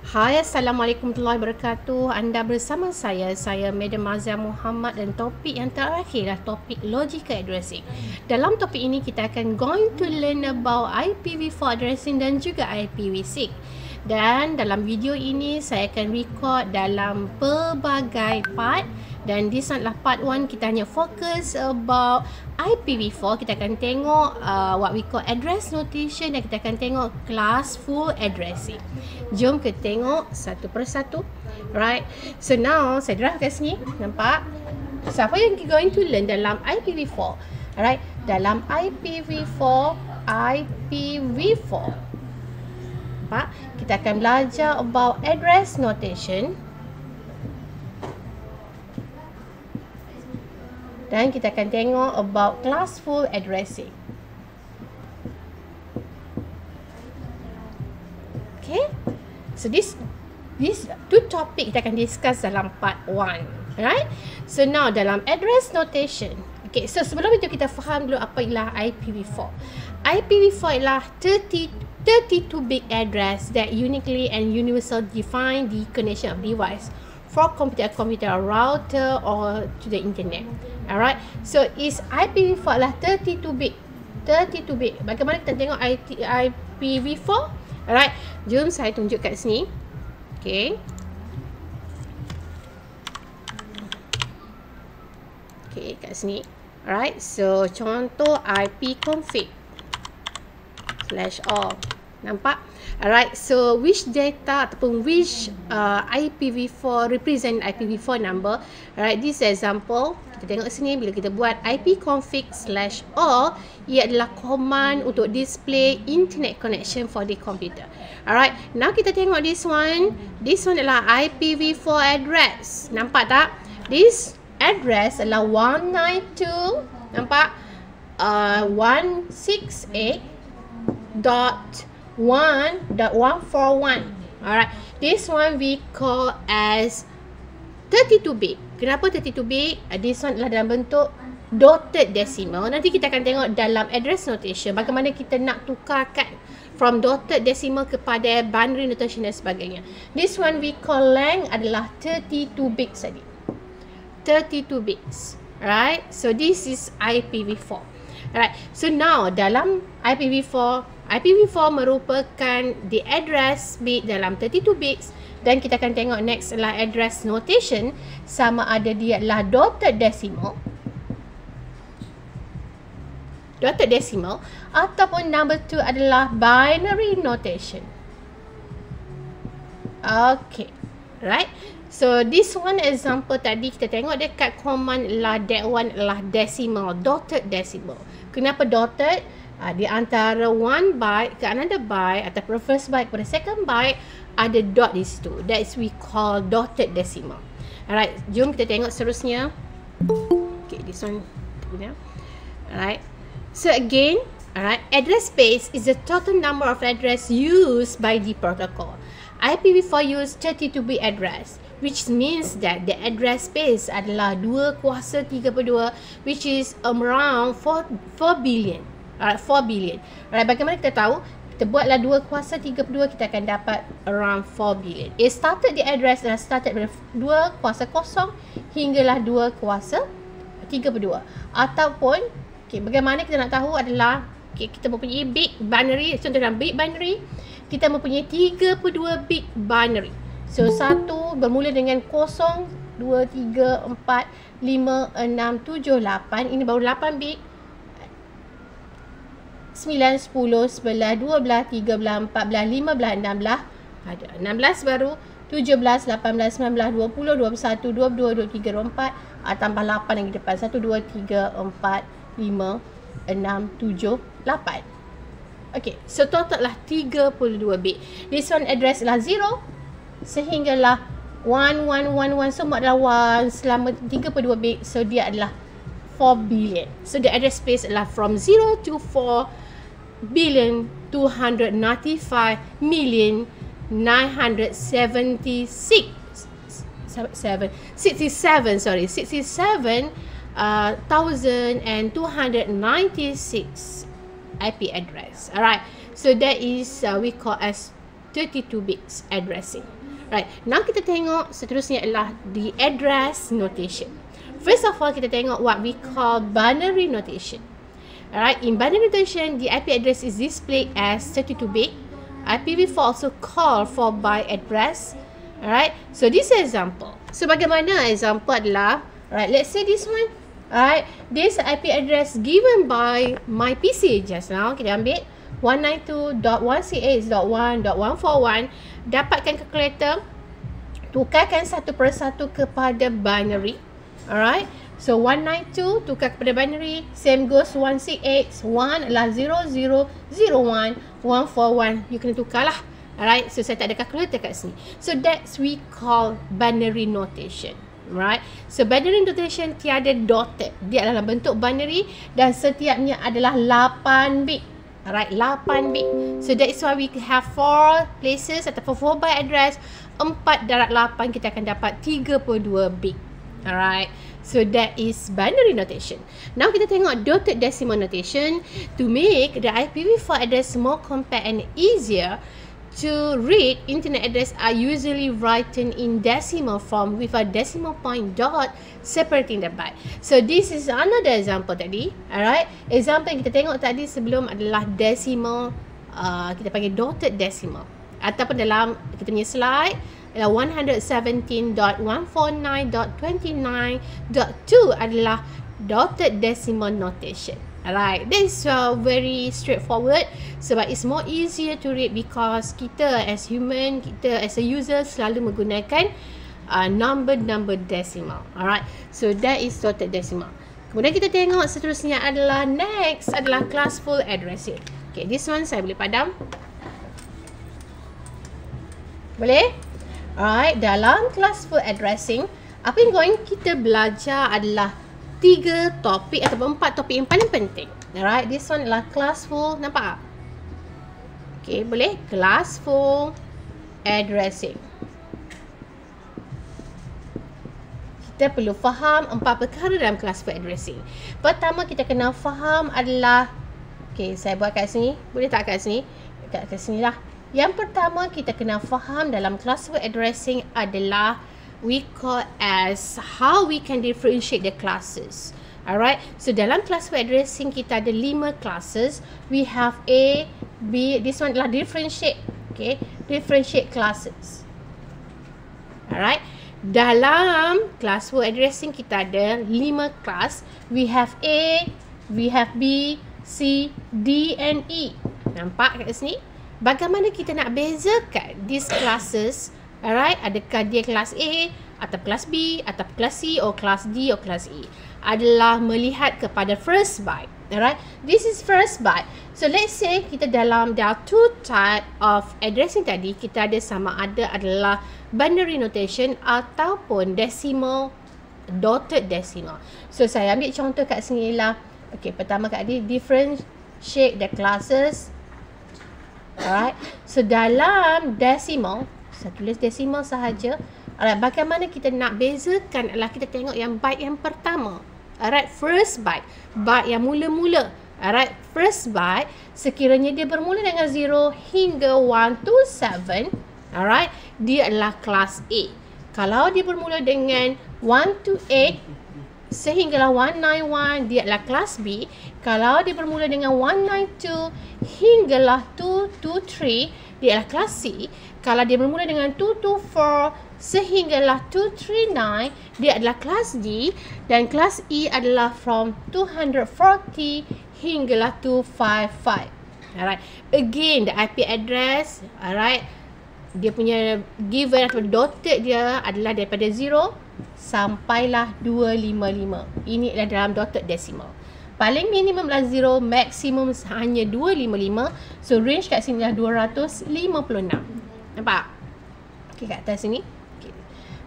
Hai, Assalamualaikum warahmatullahi wabarakatuh. Anda bersama saya Madam Mazia Muhammad, dan topik yang terakhir adalah topik logical addressing. Dalam topik ini kita akan going to learn about IPv4 addressing dan juga IPv6. Dan dalam video ini saya akan record dalam pelbagai part, dan this adalah part 1. Kita hanya fokus about IPv4. Kita akan tengok what we call address notation, dan kita akan tengok classful addressing. Jom kita tengok satu persatu. Right. So now saya draft kat sini. Nampak? So apa yang kita going to learn dalam IPv4? Alright. Dalam IPv4. Nampak? Kita akan belajar about address notation. Dan kita akan tengok about classful addressing. Okay. So this two topic kita akan discuss dalam part 1. Alright. So now dalam address notation. Okay. So sebelum itu kita faham dulu apa ialah IPv4. IPv4 ialah 32-bit address that uniquely and universal define the connection of device for computer, router or to the internet. Alright. So is IPv4 adalah 32-bit. Bagaimana kita tengok IPv4? Alright. Jom saya tunjuk kat sini. Okay. Okay, kat sini. Alright. So contoh ipconfig /all. Nampak? Alright, so which data ataupun which IPv4 represent IPv4 number. Alright, this example kita tengok sini, bila kita buat ipconfig /all, ia adalah command untuk display internet connection for the computer. Alright, now kita tengok this one. This one adalah IPv4 address. Nampak tak? This address adalah 192. Nampak? 168.1.141. Alright, this one we call as 32-bit. Kenapa 32-bit? This one adalah dalam bentuk dotted decimal. Nanti kita akan tengok dalam address notation bagaimana kita nak tukarkan from dotted decimal kepada binary notation dan sebagainya. This one we call length adalah 32 bits tadi. 32 bits. Alright, so this is IPv4. Alright, so now dalam IPv4 merupakan the address bit dalam 32 bits, dan kita akan tengok next adalah address notation, sama ada dia adalah dotted decimal ataupun number 2 adalah binary notation. Okay, right. So this one example tadi kita tengok dekat command lah, that one adalah decimal, dotted decimal. Kenapa dotted? Di antara one byte ke another byte ataupun first byte kepada second byte ada dot di situ. That's we call dotted decimal. Alright, jom kita tengok seterusnya. Okay, this one. Alright. So again, alright, address space is the total number of address used by the protocol. IPv4 use 32-bit address, which means that the address space adalah 2 kuasa 32, which is around 4 billion. Alright, 4 billion. Alright, bagaimana kita tahu? Kita buatlah 2 kuasa 32, kita akan dapat around 4 billion. It started the address adalah started dari 2 kuasa 0 hinggalah 2 kuasa 32. Ataupun, okay, bagaimana kita nak tahu adalah, okay, kita mempunyai bit binary. Contoh dalam bit binary, kita mempunyai 32 bit binary. So, 1 bermula dengan 0, 2, 3, 4, 5, 6, 7, 8. Ini baru 8 bit. 9, 10, 11, 12, 13, 14, 15, 16. Ada 16 baru. 17, 18, 19, 20, 21, 22, 23, 24. Tambah 8 lagi depan. 1, 2, 3, 4, 5, 6, 7, 8. Okay, so total lah 32 bit. This one address lah 0 sehinggalah 1111, semua adalah 1 selama 32 bit. So dia adalah 4 billion. So the address space adalah from 0 to 4,296,296 IP address. Alright, so that is we call as 32 bits addressing. Right, now kita tengok seterusnya adalah the address notation. First of all, kita tengok what we call binary notation. Alright, in binary notation, the IP address is displayed as 32-bit. IPv4 also called for by address. Alright, so this example. So bagaimana example adalah, right, let's say this one. Alright, this IP address given by my PC just now. Kita ambil 192.168.1.141. Dapatkan kalkulator, tukarkan satu persatu kepada binary. Alright, so 192 tukar kepada binary, same goes 168, 1 adalah 0001 141. You kena tukar lah. Alright, so saya tak ada kalkulator kat sini. So that's we call binary notation. Right, so binary notation tiada dotted. Dia adalah bentuk binary dan setiapnya adalah 8 bit. Alright, 8 bit. So that is why we have 4 places ataupun 4 byte address. 4 darab 8 kita akan dapat 32 bit. Alright, so that is binary notation. Now kita tengok dotted decimal notation. To make the IPv4 address more compact and easier to read, internet address are usually written in decimal form with a decimal point dot separating the byte. So this is another example tadi. Alright, example yang kita tengok tadi sebelum adalah decimal, kita panggil dotted decimal. Ataupun dalam kita punya slide adalah 117.149.29.2 adalah dotted decimal notation. Alright, this is very straightforward sebab it's more easier to read because kita as human, kita as a user selalu menggunakan number decimal. Alright, so that is dotted decimal. Kemudian kita tengok seterusnya adalah next adalah classful addressing. Okay, this one saya boleh padam. Boleh? Alright, dalam classful addressing, apa yang kita belajar adalah 3 topik ataupun 4 topik yang paling penting. Alright, this one adalah classful. Nampak? Okay, boleh? Classful addressing. Kita perlu faham 4 perkara dalam classful addressing. Pertama kita kena faham adalah, okay, saya buat kat sini. Boleh tak kat sini? Kat sini lah. Yang pertama kita kena faham dalam classful addressing adalah we call as how we can differentiate the classes. Alright, so dalam classful addressing kita ada 5 classes. We have A, B, this one adalah differentiate. Okay, differentiate classes. Alright, dalam classful addressing kita ada 5 class. We have A, we have B, C, D and E. Nampak kat sini? Bagaimana kita nak bezakan these classes? Alright, adakah dia kelas A atau kelas B atau kelas C atau kelas D atau kelas E? Adalah melihat kepada first byte. Alright, this is first byte. So let's say kita dalam there are 2 type of addressing tadi, kita ada sama ada adalah binary notation ataupun decimal, dotted decimal. So saya ambil contoh kat sini lah. Okay, pertama kat ni differentiate the classes. Alright, so dalam decimal, saya tulis decimal sahaja. Alright, bagaimana kita nak bezakan adalah kita tengok yang byte yang pertama. Alright, first byte, byte yang mula-mula. Alright, first byte sekiranya dia bermula dengan 0 hingga 127, alright, dia adalah kelas A. Kalau dia bermula dengan 128 sehinggalah 191, dia adalah kelas B. Kalau dia bermula dengan 192 hinggalah 223, dia adalah kelas C. Kalau dia bermula dengan 224 sehinggalah 239, dia adalah kelas D. Dan kelas E adalah from 240 hinggalah 255. Alright, again the IP address, alright, dia punya given atau dotted dia adalah daripada 0 sampailah 255. Ini adalah dalam dotted decimal. Paling minimum adalah 0, maksimum hanya 255. So range kat sini adalah 256. Nampak? Okay, kat atas sini. Okay.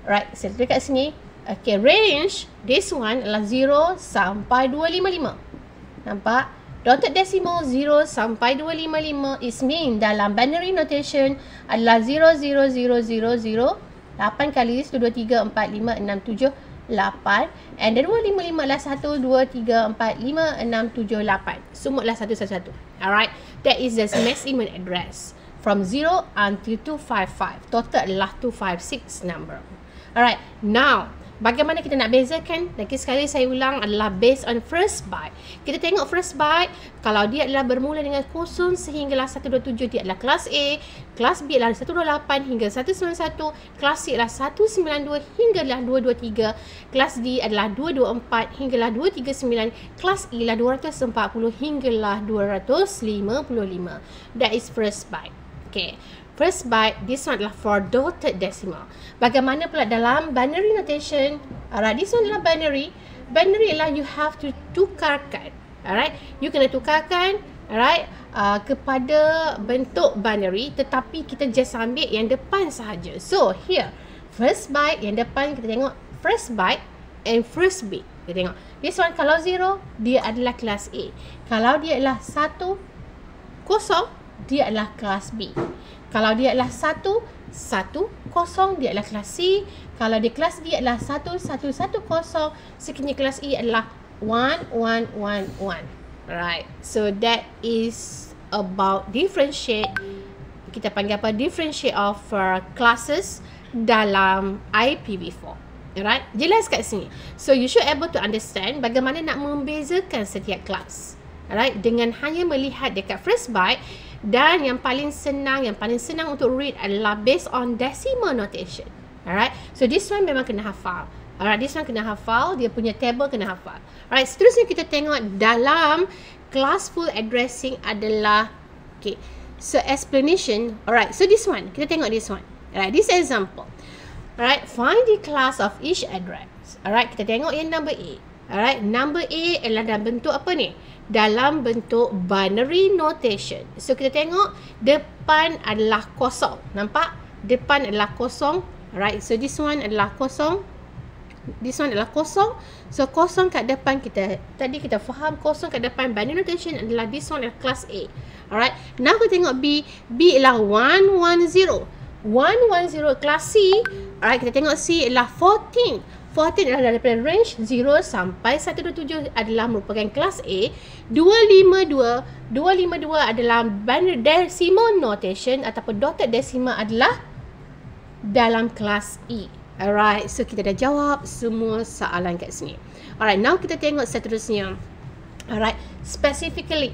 Right, saya tulis kat sini. Okay, range this one adalah 0 sampai 255. Nampak? Dotted decimal 0 sampai 255 is mean dalam binary notation adalah 00000. 8 kali 1, 2, 3, 4, 5, 6, 7, 8. And then 255 adalah 1, 2, 3, 4, 5, 6, 7, 8. Semua adalah 111. Alright. That is the maximum address. from 0 until 255. Total adalah 256 number. Alright, now bagaimana kita nak bezakan? Lagi sekali saya ulang, adalah based on first byte. Kita tengok first byte, kalau dia adalah bermula dengan 0 sehinggalah 127, dia adalah kelas A. Kelas B adalah 128 hingga 191. Kelas C adalah 192 hinggalah 223. Kelas D adalah 224 hinggalah 239. Kelas E adalah 240 hinggalah 255. That is first byte. Okay. First byte, this one adalah for dotted decimal. Bagaimana pula dalam binary notation? Alright, this one adalah binary. Binary adalah you have to tukarkan. Alright, you kena tukarkan, alright, kepada bentuk binary, tetapi kita just ambil yang depan sahaja. So here, first byte, yang depan kita tengok first byte and first bit. Kita tengok, this one kalau 0, dia adalah kelas A. Kalau dia adalah 1, 0, dia adalah kelas B. Kalau dia adalah 1, 1, 0, dia adalah kelas C. Kalau dia kelas D adalah 1, 1, 1, 0. Sekiranya kelas E adalah 1, 1, 1, 1. Right. So that is about differentiate. Kita panggil apa? Differentiate of classes dalam IPv4. Alright. Jelas kat sini. So you should able to understand bagaimana nak membezakan setiap kelas. Alright. Dengan hanya melihat dekat first byte. Dan yang paling senang untuk read adalah based on decimal notation. Alright. So this one memang kena hafal. Alright, this one kena hafal, dia punya table kena hafal. Alright, seterusnya kita tengok dalam classful addressing adalah, okay, so explanation. Alright, so this one, kita tengok this one. Alright, this example. Alright, find the class of each address. Alright, kita tengok yang number A. Alright, number A adalah dalam bentuk apa ni? Dalam bentuk binary notation. So kita tengok depan adalah kosong. Nampak? Depan adalah kosong. Alright, so this one adalah kosong. This one adalah kosong. So kosong kat depan kita, tadi kita faham kosong kat depan binary notation adalah this one adalah class A. Alright, now kita tengok B. B adalah 110. 110 kelas C. Alright, kita tengok C adalah 14. 14 adalah daripada range 0 sampai 127 adalah merupakan kelas A. 252 adalah binary decimal notation ataupun dotted decimal adalah dalam kelas E. Alright, so kita dah jawab semua soalan kat sini. Alright, now kita tengok seterusnya. Alright, specifically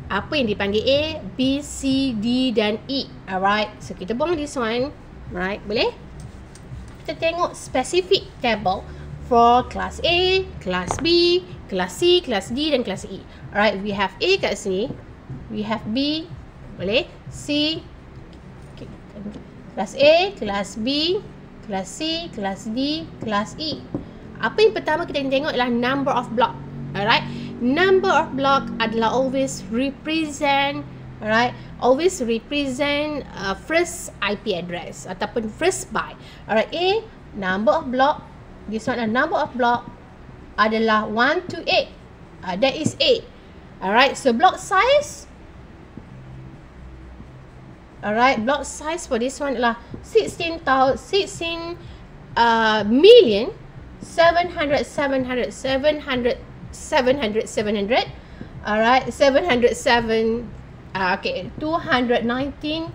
apa yang dipanggil A, B, C, D dan E. Alright, so kita buang this one. Alright, boleh? Kita tengok specific table for class A, class B, class C, class D dan class E. Alright, we have A kat sini. We have B, boleh? C, okay. Class A, class B, kelas C, kelas D, kelas E. Apa yang pertama kita tengok adalah number of block. Alright, number of block adalah always represent, alright, always represent first IP address ataupun first byte. Alright, A, number of block. This one number of block adalah 1 to 8. That is A. Alright, so block size. Alright, block size for this one adalah 16 million 700. Alright, 707. Okay, 216.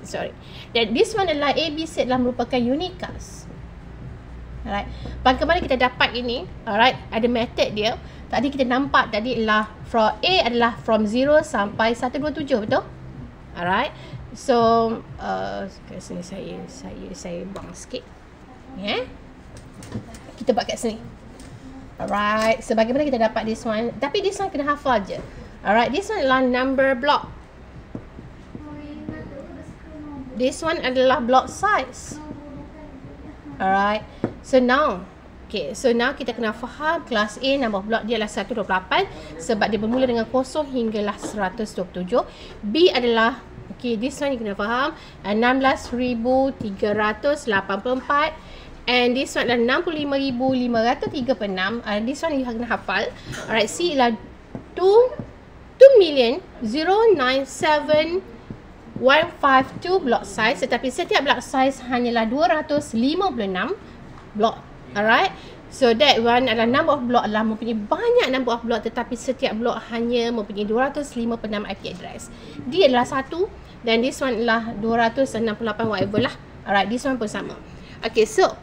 Sorry. Dan this one adalah ABC adalah merupakan unicast. Alright, bagaimana kita dapat ini? Alright, ada method dia. Tadi kita nampak tadi adalah from A adalah from 0 sampai 127, betul? Alright, so kat sini saya buang sikit, yeah. Kita buat kat sini. Alright, so bagaimana kita dapat this one? Tapi this one kena hafal je. Alright, this one adalah number block. This one adalah block size. Alright, so now, okay, so now kita kena faham kelas A number block dia adalah 128 sebab dia bermula dengan 0 hinggalah 127. B adalah, okay, this one you kena faham, 16,384. And this one adalah 65,536. This one you kena hafal. Alright, C adalah 2,097,152 block size, tetapi setiap block size hanyalah 256 block. Alright, so that one adalah number of block adalah mempunyai banyak number of block, tetapi setiap block hanya mempunyai 256 IP address. D adalah 1. dan this one adalah 268 whatever lah. Alright, this one pun sama. Okay, so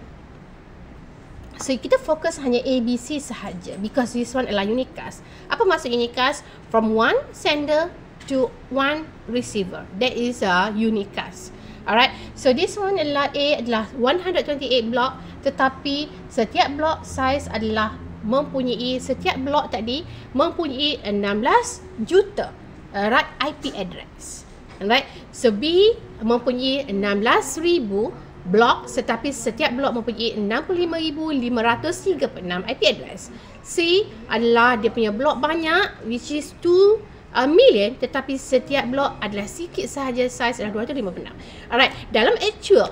kita fokus hanya ABC sahaja because this one adalah unicast. Apa maksud unicast? From one sender to one receiver. That is a unicast. Alright, so this one adalah A adalah 128 block, tetapi setiap block size adalah setiap block tadi mempunyai 16 juta IP address. Alright, so B mempunyai 16,000 blok, tetapi setiap blok mempunyai 65,536 IP address. C adalah dia punya blok banyak, which is 2 million, tetapi setiap blok adalah sikit sahaja, size adalah 256. Alright, dalam actual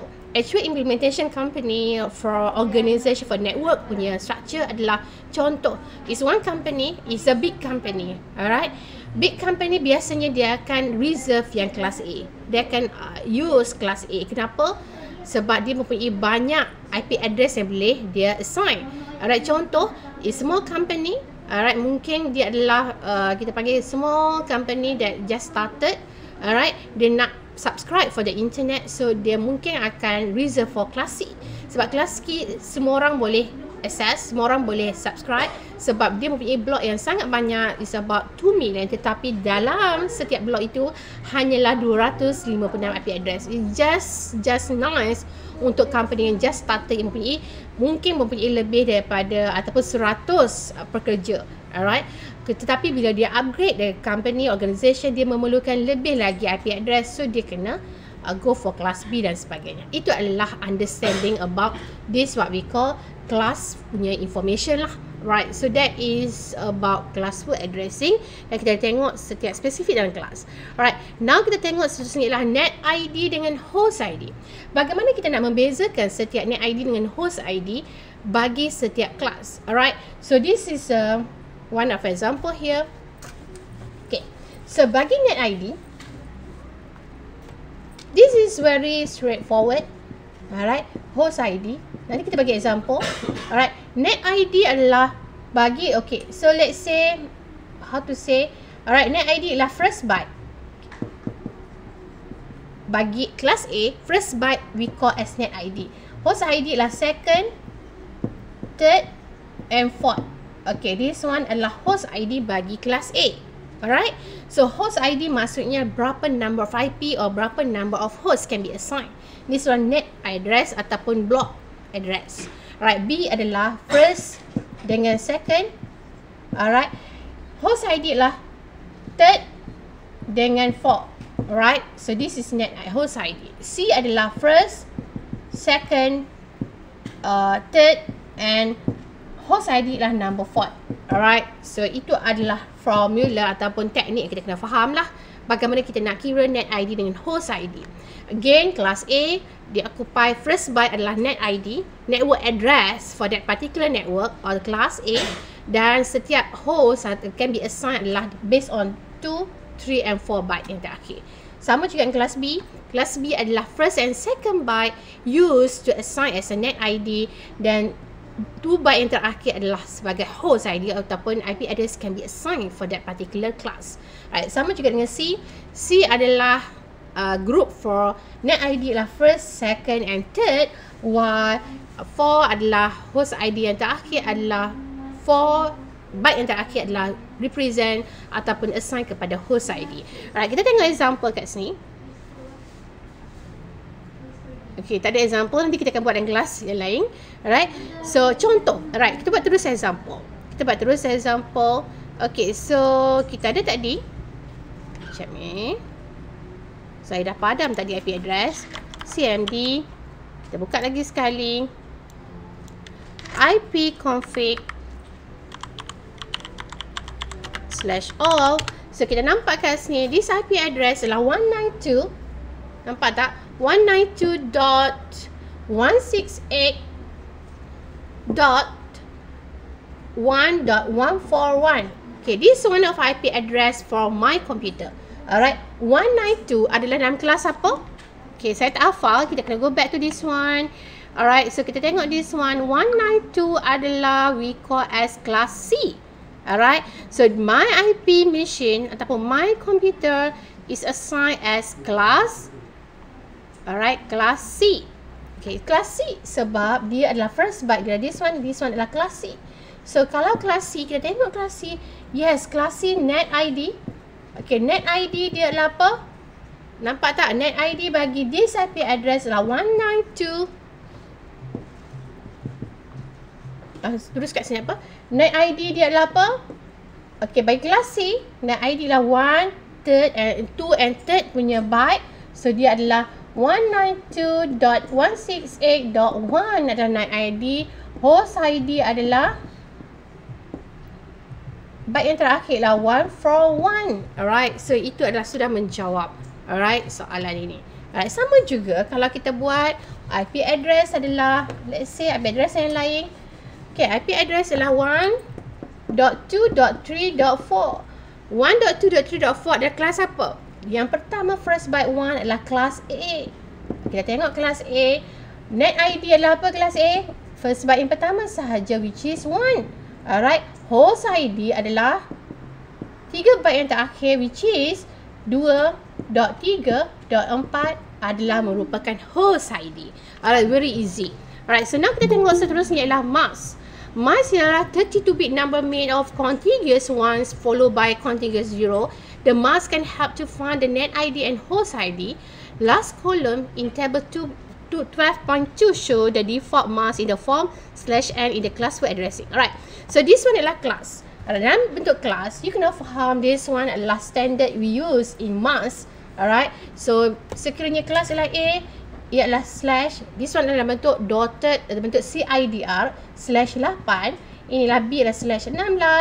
implementation company for organization for network punya structure adalah, contoh, is one company, is a big company. Alright, big company biasanya dia akan reserve yang kelas A. Dia akan use kelas A. Kenapa? Sebab dia mempunyai banyak IP address yang boleh dia assign. Alright, contoh, is small company. Alright, mungkin dia adalah kita panggil small company that just started. Alright, dia nak subscribe for the internet, so dia mungkin akan reserve for kelas C. Sebab kelas C semua orang boleh access, semua orang boleh subscribe, sebab dia mempunyai blok yang sangat banyak, is about 2 million, tetapi dalam setiap blok itu hanyalah 256 IP address. It's just nice untuk company yang just started, yang mungkin mempunyai lebih daripada ataupun 100 pekerja. Alright, tetapi bila dia upgrade the company organisation, dia memerlukan lebih lagi IP address, so dia kena go for class B dan sebagainya. Itu adalah understanding about this, what we call class punya information lah. Right, so that is about classful addressing, dan kita tengok setiap spesifik dalam kelas. Alright, now kita tengok seterusnya ialah net ID dengan host ID. Bagaimana kita nak membezakan setiap net ID dengan host ID bagi setiap kelas. Alright, so this is one of example here. Okay, so bagi net ID, this is very straightforward. Alright, host ID. Nanti kita bagi example. Alright, net ID adalah bagi, okay, so let's say, how to say, alright, net ID adalah first byte. Bagi kelas A, first byte we call as net ID. Host ID adalah second, third and fourth. Okay, this one adalah host ID bagi kelas A. Alright, so host ID maksudnya berapa number of IP or berapa number of hosts can be assigned. This one net address ataupun block address. Alright, B adalah first dengan second. Alright, host ID adalah third dengan fourth. Alright, so this is net host ID. C adalah first, second, third and host ID adalah number 4. Alright, so itu adalah formula ataupun teknik yang kita kena faham lah, bagaimana kita nak kira net ID dengan host ID. Again, kelas A, dia occupy first byte adalah net ID, network address for that particular network or class A, dan setiap host can be assigned adalah based on 2, 3 and 4 byte yang terakhir. Sama juga dengan kelas B. Kelas B adalah first and second byte used to assign as a net ID, dan 2 byte yang terakhir adalah sebagai host ID ataupun IP address can be assigned for that particular class. Alright, sama juga dengan C. C adalah group for net ID adalah first, second and third, while 4 adalah host ID yang terakhir adalah 4 byte yang terakhir adalah represent ataupun assign kepada host ID. Alright, kita tengok example kat sini. Okay, tak ada example, nanti kita akan buat dalam kelas yang lain. Alright, so contoh. Alright, kita buat terus example. Okay, so kita ada tadi. Sekejap ni. Saya dah padam tadi IP address. CMD. Kita buka lagi sekali. ipconfig /all. So kita nampak kat sini, this IP address adalah 192. Nampak tak? 192.168.1.141. Okay, this one of IP address for my computer. Alright, 192 adalah dalam kelas apa? Okay, saya tak hafal. Kita kena go back to this one. Alright, so kita tengok this one. 192 adalah we call as class C. Alright, so my IP machine ataupun my computer is assigned as class, alright, class C. Okay, class C sebab dia adalah first byte. This one adalah class C. So kalau class C, kita tengok class C. Yes, class C net ID. Okay, net ID dia adalah apa? Nampak tak? Net ID bagi this IP address adalah 192. Terus kat sini apa? Net ID dia adalah apa? Okay, bagi kelas C, net ID adalah 1, 3 and 2 and 3 punya byte. So dia adalah 192.168.1 adalah net ID. Host ID adalah byte yang terakhir lah 141. Alright, so itu adalah sudah menjawab alright soalan ini. Alright, sama juga kalau kita buat IP address adalah, let's say IP address yang lain. Okay, IP address adalah 1.2.3.4. 1.2.3.4 adalah kelas apa? Yang pertama first byte 1 adalah kelas A. Kita tengok kelas A. Net ID adalah apa kelas A? First byte yang pertama sahaja, which is 1. Alright, host ID adalah 3 byte yang terakhir, which is 2.3.4 adalah merupakan host ID. Alright, very easy. Alright, so now kita tengok seterusnya ialah mask. Mask ialah 32-bit number made of contiguous ones followed by contiguous 0. The mask can help to find the net ID and host ID. Last column in table 12.2 show the default mask in the form /n in the class for addressing. Alright, so this one adalah class. Dalam bentuk class, you kena faham this one adalah standard we use in mask. Alright, so sekiranya kelas adalah A, ialah slash, this one adalah bentuk dotted, bentuk CIDR /8. Inilah B adalah /16,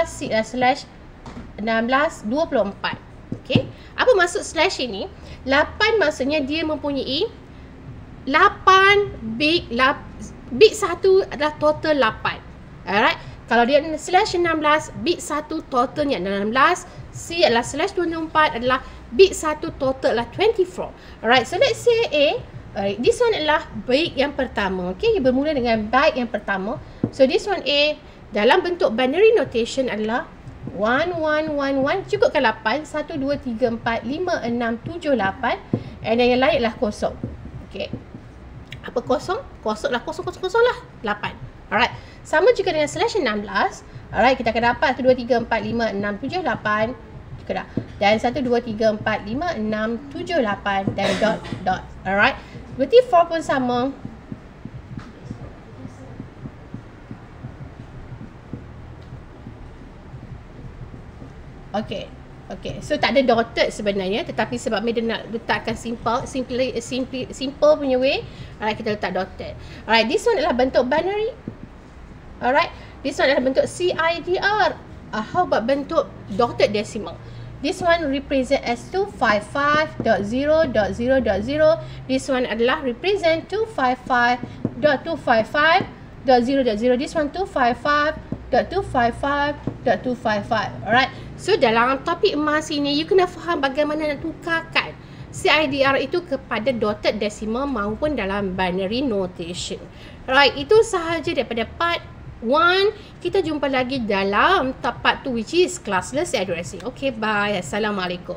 C adalah /1624. Okay, apa maksud slash ini? 8 maksudnya dia mempunyai 8 bit, bit 1 adalah total 8. Alright, kalau dia /16, bit 1 totalnya 16. C adalah /24 adalah bit 1 total adalah 24. Alright, so let's say A. Alright, this one adalah byte yang pertama. Okay, bermula dengan byte yang pertama. So this one A dalam bentuk binary notation adalah 1111, cukupkan 8, 1, 2, 3, 4, 5, 6, 7, 8. And yang lain adalah kosong. Okay, apa kosong? Kosong lah, kosong lah, 8. Alright, sama juga dengan /16. Alright, kita akan dapat 1, 2, 3, 4, 5, 6, 7, 8. Cukup dah. Dan 1, 2, 3, 4, 5, 6, 7, 8. Dan dot. Alright, berarti 4 pun sama. Okay, so tak ada dotted sebenarnya, tetapi sebab dia nak letakkan simple punya way, alright, kita letak dotted. Alright, this one adalah bentuk binary. Alright, this one adalah bentuk CIDR. How about bentuk dotted decimal? This one represent as 255.0.0.0. This one adalah represent 255.255.0.0. This one 255.255.255. Alright, so dalam topik emas ini, you kena faham bagaimana nak tukarkan CIDR itu kepada dotted decimal maupun dalam binary notation. Right, itu sahaja daripada part 1. Kita jumpa lagi dalam part 2, which is classless addressing. Okay, bye. Assalamualaikum.